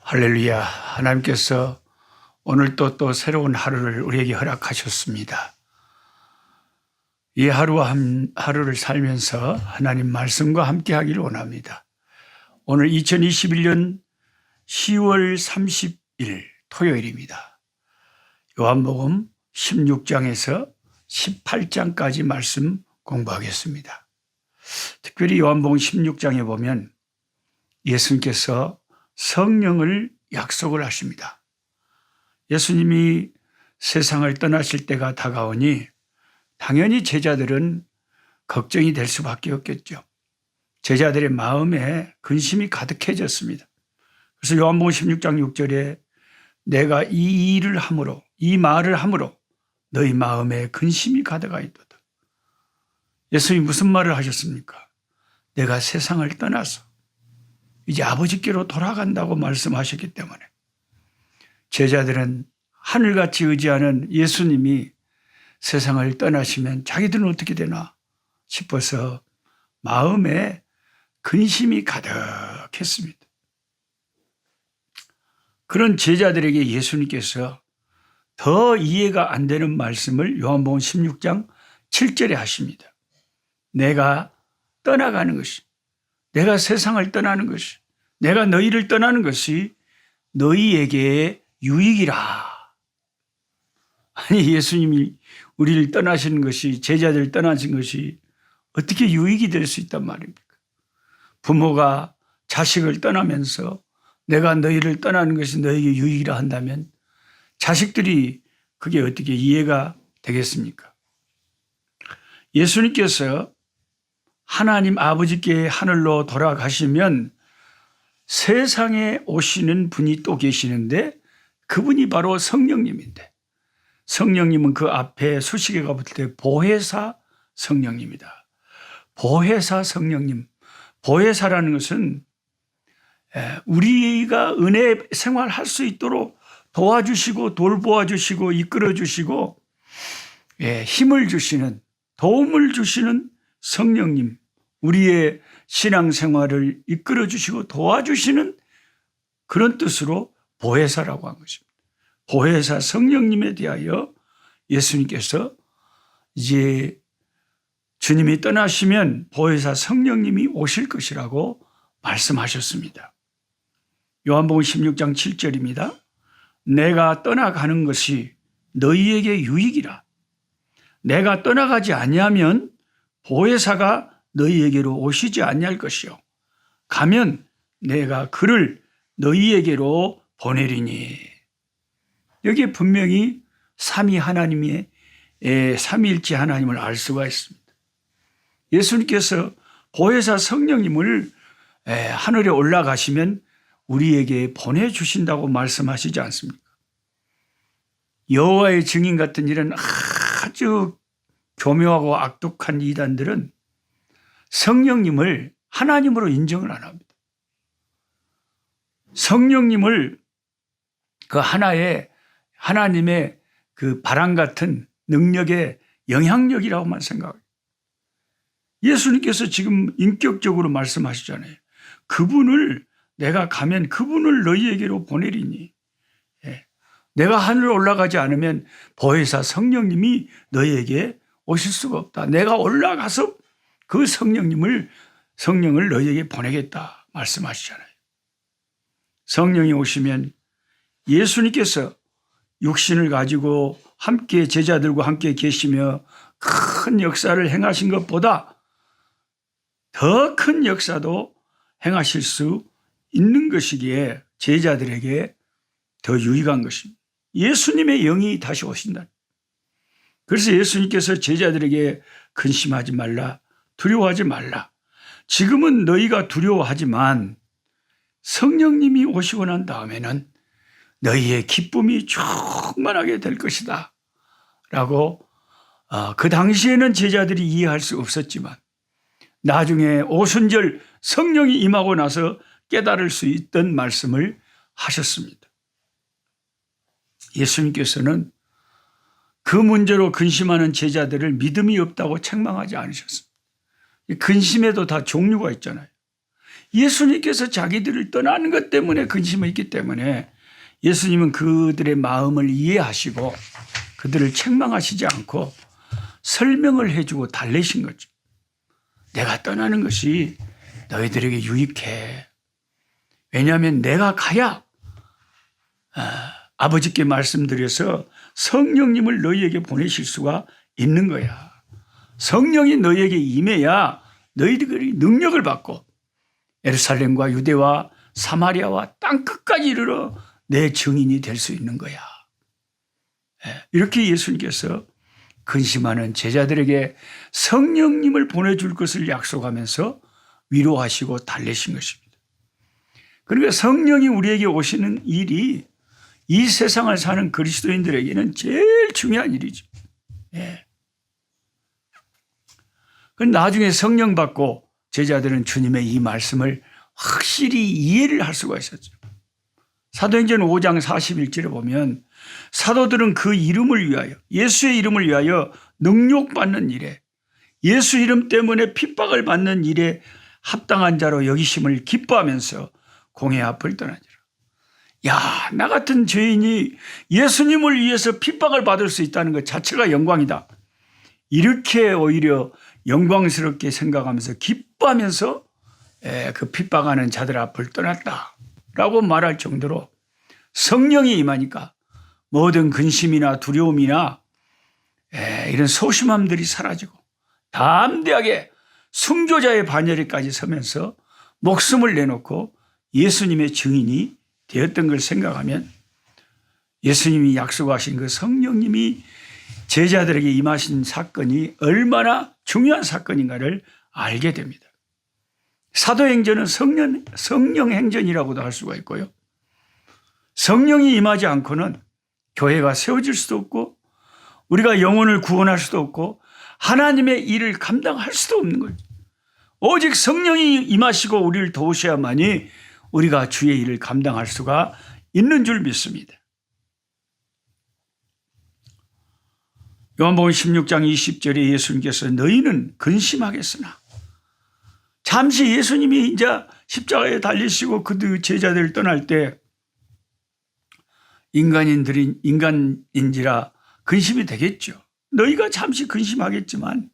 할렐루야. 하나님께서 오늘 또 새로운 하루를 우리에게 허락하셨습니다. 이 하루를 살면서 하나님 말씀과 함께 하기를 원합니다. 오늘 2021년 10월 30일 토요일입니다. 요한복음 16장에서 18장까지 말씀 공부하겠습니다. 특별히 요한복음 16장에 보면 예수님께서 성령을 약속을 하십니다. 예수님이 세상을 떠나실 때가 다가오니 당연히 제자들은 걱정이 될 수밖에 없겠죠. 제자들의 마음에 근심이 가득해졌습니다. 그래서 요한복음 16장 6절에 내가 이 일을 함으로, 이 말을 함으로 너희 마음에 근심이 가득하 있도다. 예수님이 무슨 말을 하셨습니까? 내가 세상을 떠나서 이제 아버지께로 돌아간다고 말씀하셨기 때문에 제자들은 하늘같이 의지하는 예수님이 세상을 떠나시면 자기들은 어떻게 되나 싶어서 마음에 근심이 가득했습니다. 그런 제자들에게 예수님께서 더 이해가 안 되는 말씀을 요한복음 16장 7절에 하십니다. 내가 떠나가는 것이, 내가 세상을 떠나는 것이, 내가 너희를 떠나는 것이 너희에게 유익이라. 아니, 예수님이 우리를 떠나시는 것이, 제자들을 떠나신 것이 어떻게 유익이 될 수 있단 말입니까? 부모가 자식을 떠나면서 내가 너희를 떠나는 것이 너희에게 유익이라 한다면 자식들이 그게 어떻게 이해가 되겠습니까? 예수님께서 하나님 아버지께 하늘로 돌아가시면 세상에 오시는 분이 또 계시는데 그분이 바로 성령님인데, 성령님은 그 앞에 수식어가 붙을 때 보혜사 성령님이다. 보혜사 성령님. 보혜사라는 것은 우리가 은혜 생활할 수 있도록 도와주시고 돌보아주시고 이끌어주시고 힘을 주시는, 도움을 주시는 성령님, 우리의 신앙생활을 이끌어주시고 도와주시는 그런 뜻으로 보혜사라고 한 것입니다. 보혜사 성령님에 대하여 예수님께서 이제 주님이 떠나시면 보혜사 성령님이 오실 것이라고 말씀하셨습니다. 요한복음 16장 7절입니다. 내가 떠나가는 것이 너희에게 유익이라. 내가 떠나가지 아니하면 보혜사가 너희에게로 오시지 아니할 것이요. 가면 내가 그를 너희에게로 보내리니. 여기에 분명히 삼위 하나님의 삼위일체 하나님을 알 수가 있습니다. 예수님께서 보혜사 성령님을 하늘에 올라가시면 우리에게 보내주신다고 말씀하시지 않습니까? 여호와의 증인 같은 이런 아주 교묘하고 악독한 이단들은 성령님을 하나님으로 인정을 안 합니다. 성령님을 그 하나님의 그 바람 같은 능력의 영향력이라고만 생각해요. 예수님께서 지금 인격적으로 말씀하시잖아요. 그분을 내가 가면 그분을 너희에게로 보내리니. 내가 하늘에 올라가지 않으면 보혜사 성령님이 너희에게 오실 수가 없다. 내가 올라가서 그 성령을 너희에게 보내겠다 말씀하시잖아요. 성령이 오시면 예수님께서 육신을 가지고 함께 제자들과 함께 계시며 큰 역사를 행하신 것보다 더 큰 역사도 행하실 수 있는 것이기에 제자들에게 더 유익한 것입니다. 예수님의 영이 다시 오신다. 그래서 예수님께서 제자들에게 근심하지 말라, 두려워하지 말라. 지금은 너희가 두려워하지만 성령님이 오시고 난 다음에는 너희의 기쁨이 충만하게 될 것이다. 라고 그 당시에는 제자들이 이해할 수 없었지만 나중에 오순절 성령이 임하고 나서 깨달을 수 있던 말씀을 하셨습니다. 예수님께서는 그 문제로 근심하는 제자들을 믿음이 없다고 책망하지 않으셨습니다. 근심에도 다 종류가 있잖아요. 예수님께서 자기들을 떠나는 것 때문에 근심했기 때문에 예수님은 그들의 마음을 이해하시고 그들을 책망하시지 않고 설명을 해주고 달래신 거죠. 내가 떠나는 것이 너희들에게 유익해. 왜냐하면 내가 가야 아버지께 말씀드려서 성령님을 너희에게 보내실 수가 있는 거야. 성령이 너희에게 임해야 너희들이 능력을 받고 예루살렘과 유대와 사마리아와 땅끝까지 이르러 내 증인이 될 수 있는 거야. 이렇게 예수님께서 근심하는 제자들에게 성령님을 보내줄 것을 약속하면서 위로하시고 달래신 것입니다. 그러니까 성령이 우리에게 오시는 일이 이 세상을 사는 그리스도인들에게는 제일 중요한 일이죠. 나중에 성령 받고 제자들은 주님의 이 말씀을 확실히 이해를 할 수가 있었죠. 사도행전 5장 41절에 보면 사도들은 그 이름을 위하여, 예수의 이름을 위하여 능욕받는 일에, 예수 이름 때문에 핍박을 받는 일에 합당한 자로 여기심을 기뻐하면서 공회 앞을 떠나니라. 야, 나 같은 죄인이 예수님을 위해서 핍박을 받을 수 있다는 것 자체가 영광이다. 이렇게 오히려 영광스럽게 생각하면서 기뻐하면서 그 핍박하는 자들 앞을 떠났다라고 말할 정도로 성령이 임하니까 모든 근심이나 두려움이나 이런 소심함들이 사라지고 담대하게 순교자의 반열에까지 서면서 목숨을 내놓고 예수님의 증인이 되었던 걸 생각하면 예수님이 약속하신 그 성령님이 제자들에게 임하신 사건이 얼마나 중요한 사건인가를 알게 됩니다. 사도행전은 성령 행전이라고도 할 수가 있고요. 성령이 임하지 않고는 교회가 세워질 수도 없고 우리가 영혼을 구원할 수도 없고 하나님의 일을 감당할 수도 없는 거죠. 오직 성령이 임하시고 우리를 도우셔야만이 우리가 주의 일을 감당할 수가 있는 줄 믿습니다. 요한복음 16장 20절에 예수님께서 너희는 근심하겠으나 잠시 예수님이 이제 십자가에 달리시고 그 제자들을 떠날 때 인간인지라 근심이 되겠죠. 너희가 잠시 근심하겠지만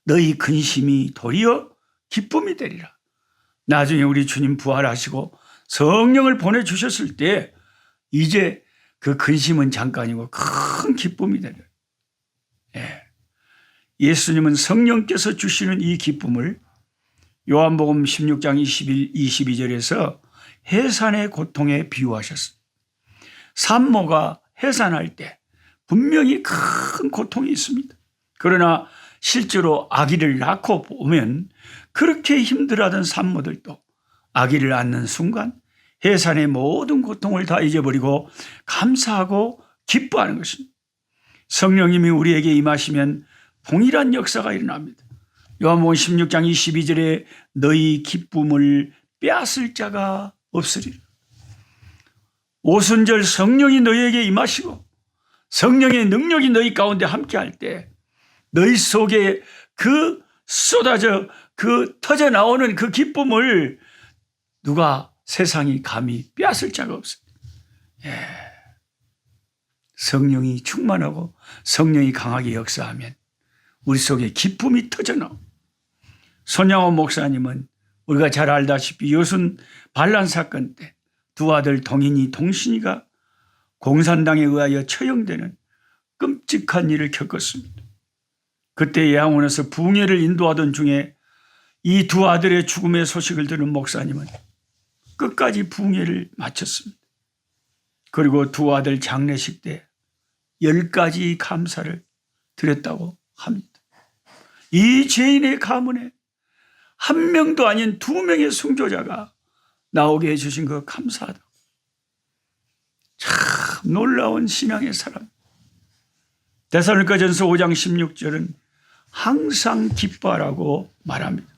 너희 근심이 도리어 기쁨이 되리라. 나중에 우리 주님 부활하시고 성령을 보내주셨을 때 이제 그 근심은 잠깐이고 큰 기쁨이 되리라. 예수님은 성령께서 주시는 이 기쁨을 요한복음 16장 22절에서 해산의 고통에 비유하셨습니다. 산모가 해산할 때 분명히 큰 고통이 있습니다. 그러나 실제로 아기를 낳고 보면 그렇게 힘들어하던 산모들도 아기를 낳는 순간 해산의 모든 고통을 다 잊어버리고 감사하고 기뻐하는 것입니다. 성령님이 우리에게 임하시면 동일한 역사가 일어납니다. 요한복음 16장 22절에 너희 기쁨을 빼앗을 자가 없으리라. 오순절 성령이 너희에게 임하시고 성령의 능력이 너희 가운데 함께할 때 너희 속에 그 쏟아져 그 터져 나오는 그 기쁨을 누가 세상이 감히 빼앗을 자가 없습니다. 성령이 충만하고 성령이 강하게 역사하면 우리 속에 기쁨이 터져 나옵니다. 손양호 목사님은 우리가 잘 알다시피 여순 반란 사건 때 두 아들 동인이 동신이가 공산당에 의하여 처형되는 끔찍한 일을 겪었습니다. 그때 예양원에서 부흥회를 인도하던 중에 이 두 아들의 죽음의 소식을 들은 목사님은 끝까지 부흥회를 마쳤습니다. 그리고 두 아들 장례식 때 10가지 감사를 드렸다고 합니다. 이 죄인의 가문에 한 명도 아닌 2명의 순교자가 나오게 해주신 거 감사하다. 참 놀라운 신앙의 사람. 데살로니가전서 5장 16절은 항상 기뻐하라고 말합니다.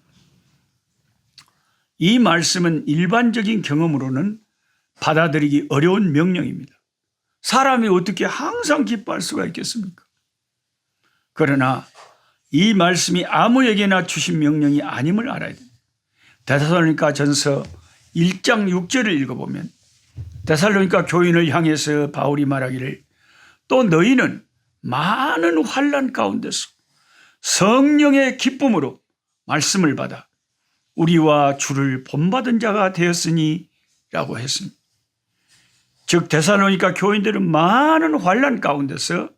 이 말씀은 일반적인 경험으로는 받아들이기 어려운 명령입니다. 사람이 어떻게 항상 기뻐할 수가 있겠습니까? 그러나 이 말씀이 아무에게나 주신 명령이 아님을 알아야 됩니다. 데살로니가 전서 1장 6절을 읽어보면 데살로니가 교인을 향해서 바울이 말하기를 또 너희는 많은 환난 가운데서 성령의 기쁨으로 말씀을 받아 우리와 주를 본받은 자가 되었으니 라고 했습니다. 즉 데살로니가 교인들은 많은 환난 가운데서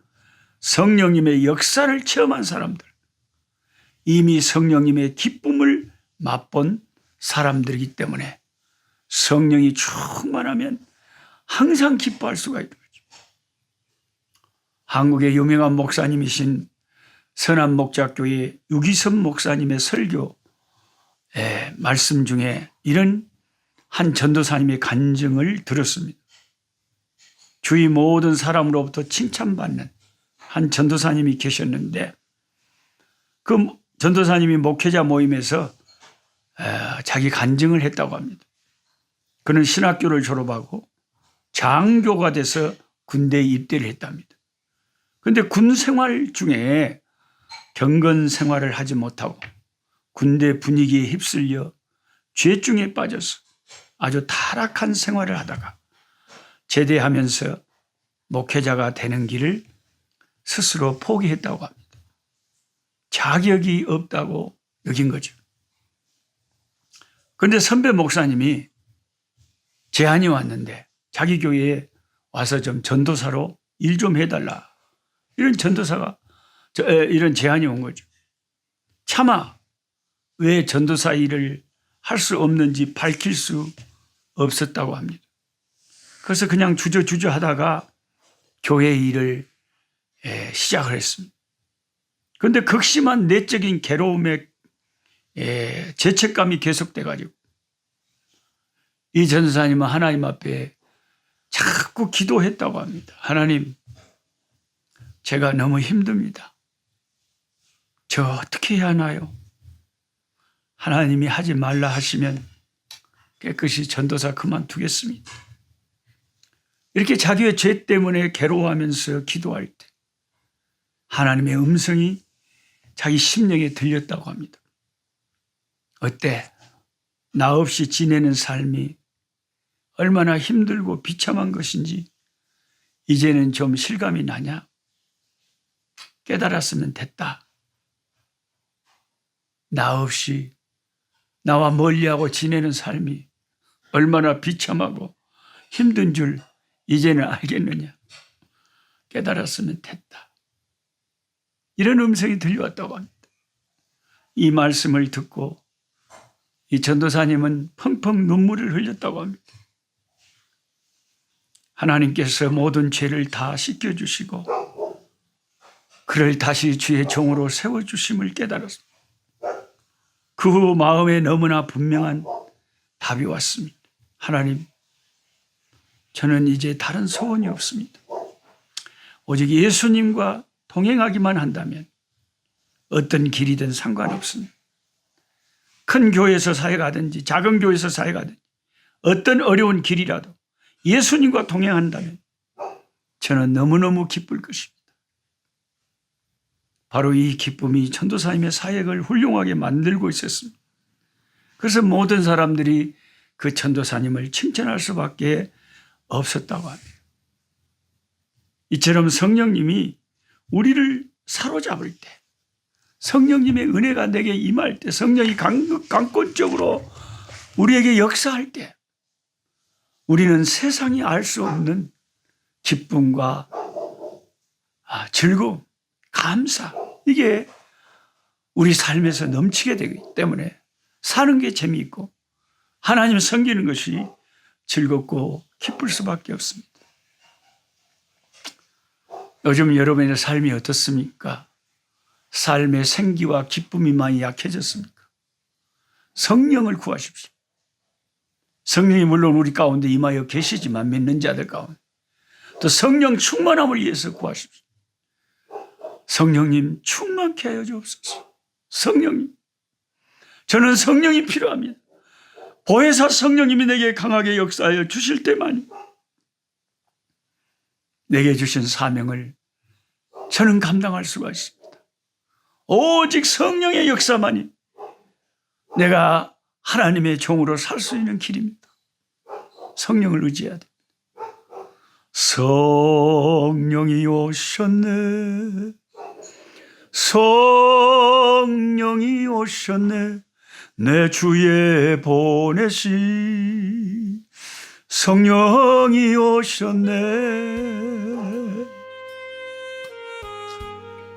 성령님의 역사를 체험한 사람들, 이미 성령님의 기쁨을 맛본 사람들이기 때문에 성령이 충만하면 항상 기뻐할 수가 있는 거죠. 한국의 유명한 목사님이신 선한목자교회 유기선 목사님의 설교 말씀 중에 이런 한 전도사님의 간증을 들었습니다. 주위 모든 사람으로부터 칭찬받는 한 전도사님이 계셨는데 그 전도사님이 목회자 모임에서 자기 간증을 했다고 합니다. 그는 신학교를 졸업하고 장교가 돼서 군대에 입대를 했답니다. 그런데 군 생활 중에 경건 생활을 하지 못하고 군대 분위기에 휩쓸려 죄중에 빠져서 아주 타락한 생활을 하다가 제대하면서 목회자가 되는 길을 스스로 포기했다고 합니다. 자격이 없다고 여긴 거죠. 그런데 선배 목사님이 제안이 왔는데 자기 교회에 와서 좀 전도사로 일 좀 해달라. 이런 이런 제안이 온 거죠. 차마 왜 전도사 일을 할 수 없는지 밝힐 수 없었다고 합니다. 그래서 그냥 주저주저 하다가 교회 일을 시작을 했습니다. 그런데 극심한 내적인 괴로움에 죄책감이 계속돼가지고 이 전도사님은 하나님 앞에 자꾸 기도했다고 합니다. 하나님, 제가 너무 힘듭니다. 저 어떻게 해야 하나요? 하나님이 하지 말라 하시면 깨끗이 전도사 그만두겠습니다. 이렇게 자기의 죄 때문에 괴로워하면서 기도할 때 하나님의 음성이 자기 심령에 들렸다고 합니다. 어때? 나 없이 지내는 삶이 얼마나 힘들고 비참한 것인지 이제는 좀 실감이 나냐? 깨달았으면 됐다. 나 없이 나와 멀리하고 지내는 삶이 얼마나 비참하고 힘든 줄 이제는 알겠느냐? 깨달았으면 됐다. 이런 음성이 들려왔다고 합니다. 이 말씀을 듣고 이 전도사님은 펑펑 눈물을 흘렸다고 합니다. 하나님께서 모든 죄를 다 씻겨주시고 그를 다시 주의 종으로 세워주심을 깨달았습니다. 그 후 마음에 너무나 분명한 답이 왔습니다. 하나님, 저는 이제 다른 소원이 없습니다. 오직 예수님과 동행하기만 한다면 어떤 길이든 상관없습니다. 큰 교회에서 사역하든지 작은 교회에서 사역하든지 어떤 어려운 길이라도 예수님과 동행한다면 저는 너무너무 기쁠 것입니다. 바로 이 기쁨이 전도사님의 사역을 훌륭하게 만들고 있었습니다. 그래서 모든 사람들이 그 전도사님을 칭찬할 수밖에 없었다고 합니다. 이처럼 성령님이 우리를 사로잡을 때, 성령님의 은혜가 내게 임할 때, 성령이 강권적으로 우리에게 역사할 때 우리는 세상이 알 수 없는 기쁨과 즐거움, 감사, 이게 우리 삶에서 넘치게 되기 때문에 사는 게 재미있고 하나님 섬기는 것이 즐겁고 기쁠 수밖에 없습니다. 요즘 여러분의 삶이 어떻습니까? 삶의 생기와 기쁨이 많이 약해졌습니까? 성령을 구하십시오. 성령이 물론 우리 가운데 임하여 계시지만 믿는 자들 가운데 또 성령 충만함을 위해서 구하십시오. 성령님 충만케 하여 주옵소서. 성령님, 저는 성령이 필요합니다. 보혜사 성령님이 내게 강하게 역사하여 주실 때만이 내게 주신 사명을 저는 감당할 수가 있습니다. 오직 성령의 역사만이 내가 하나님의 종으로 살 수 있는 길입니다. 성령을 의지해야 됩니다. 성령이 오셨네. 성령이 오셨네. 내 주에 보내시 성령이 오셨네.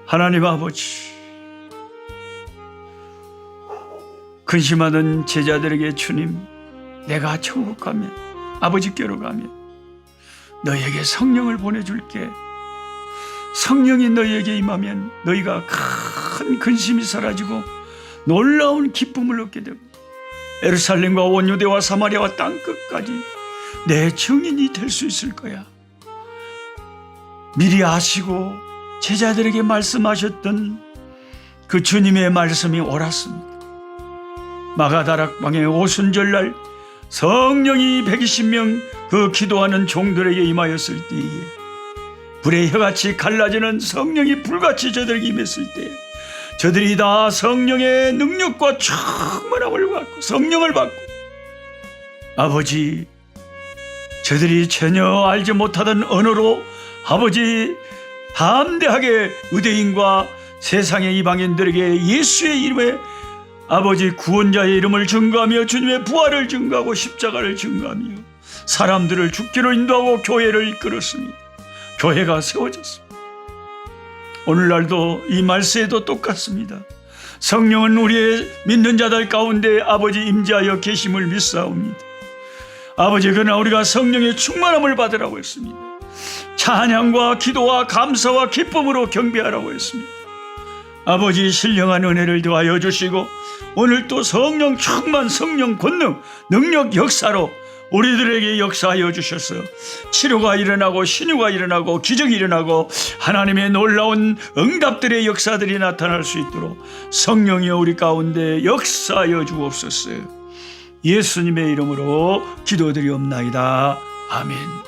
하나님 아버지, 근심하던 제자들에게 주님, 내가 천국 가면, 아버지께로 가면 너희에게 성령을 보내줄게. 성령이 너희에게 임하면 너희가 큰 근심이 사라지고 놀라운 기쁨을 얻게 되고 예루살렘과 온 유대와 사마리아와 땅끝까지 내 증인이 될 수 있을 거야. 미리 아시고 제자들에게 말씀하셨던 그 주님의 말씀이 옳았습니다. 마가다락방의 오순절날 성령이 120명 그 기도하는 종들에게 임하였을 때에 불의 혀같이 갈라지는 성령이 불같이 저들에게 임했을 때 저들이 다 성령의 능력과 충만함을 받고 성령을 받고 아버지, 저들이 전혀 알지 못하던 언어로 아버지 담대하게 유대인과 세상의 이방인들에게 예수의 이름에 아버지 구원자의 이름을 증거하며 주님의 부활을 증거하고 십자가를 증거하며 사람들을 죽기로 인도하고 교회를 이끌었습니다. 교회가 세워졌습니다. 오늘날도 이 말세에도 똑같습니다. 성령은 우리의 믿는 자들 가운데 아버지 임재하여 계심을 믿사옵니다. 아버지, 그러나 우리가 성령의 충만함을 받으라고 했습니다. 찬양과 기도와 감사와 기쁨으로 경배하라고 했습니다. 아버지, 신령한 은혜를 더하여 주시고 오늘 또 성령 충만, 성령 권능, 능력 역사로 우리들에게 역사하여 주셔서 치료가 일어나고 신유가 일어나고 기적이 일어나고 하나님의 놀라운 응답들의 역사들이 나타날 수 있도록 성령이여 우리 가운데 역사하여 주옵소서. 예수님의 이름으로 기도드리옵나이다. 아멘.